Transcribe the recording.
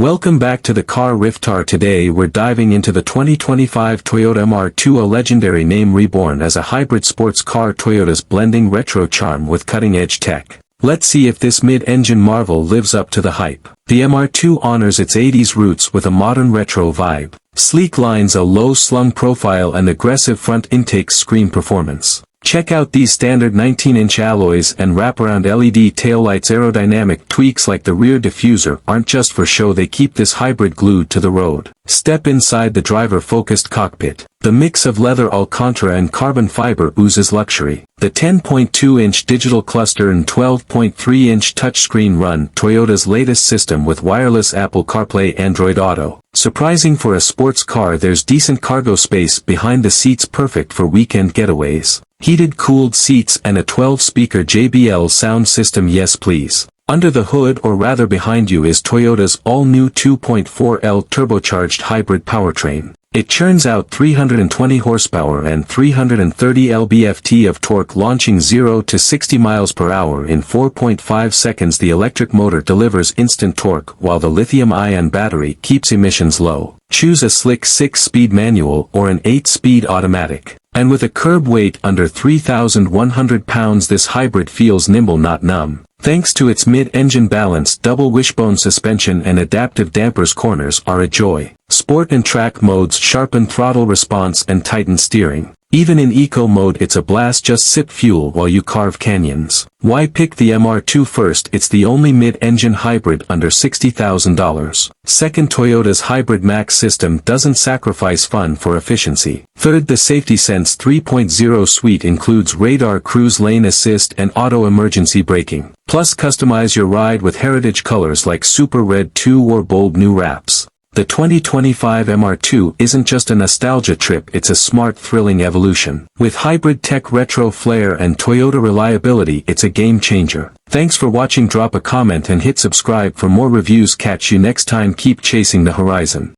Welcome back to the Car Riftar. Today we're diving into the 2025 Toyota MR2, a legendary name reborn as a hybrid sports car. Toyota's blending retro charm with cutting-edge tech. Let's see if this mid-engine marvel lives up to the hype. The MR2 honors its 80s roots with a modern retro vibe. Sleek lines, a low-slung profile and aggressive front intake scream performance. Check out these standard 19-inch alloys and wraparound LED taillights. Aerodynamic tweaks like the rear diffuser aren't just for show, they keep this hybrid glued to the road. Step inside the driver-focused cockpit. The mix of leather, Alcantara and carbon fiber oozes luxury. The 10.2-inch digital cluster and 12.3-inch touchscreen run Toyota's latest system with wireless Apple CarPlay, Android Auto. Surprising for a sports car, there's decent cargo space behind the seats, perfect for weekend getaways. Heated cooled seats and a 12-speaker JBL sound system. Yes please. Under the hood, or rather behind you, is Toyota's all-new 2.4L turbocharged hybrid powertrain. It churns out 320 horsepower and 330 lb-ft of torque, launching 0 to 60 miles per hour in 4.5 seconds. The electric motor delivers instant torque, while the lithium-ion battery keeps emissions low. Choose a slick 6-speed manual or an 8-speed automatic. And with a curb weight under 3,100 pounds, this hybrid feels nimble, not numb. Thanks to its mid-engine balanced double wishbone suspension and adaptive dampers, corners are a joy. Sport and track modes sharpen throttle response and tighten steering. Even in eco mode it's a blast, just sip fuel while you carve canyons. Why pick the MR2 first? It's the only mid-engine hybrid under $60,000. Second, Toyota's Hybrid Max system doesn't sacrifice fun for efficiency. Third, the Safety Sense 3.0 suite includes radar, cruise lane assist and auto emergency braking. Plus, customize your ride with heritage colors like Super Red 2 or bold new wraps. The 2025 MR2 isn't just a nostalgia trip, it's a smart, thrilling evolution. With hybrid tech, retro flair and Toyota reliability, it's a game changer. Thanks for watching. Drop a comment and hit subscribe for more reviews. Catch you next time. Keep chasing the horizon.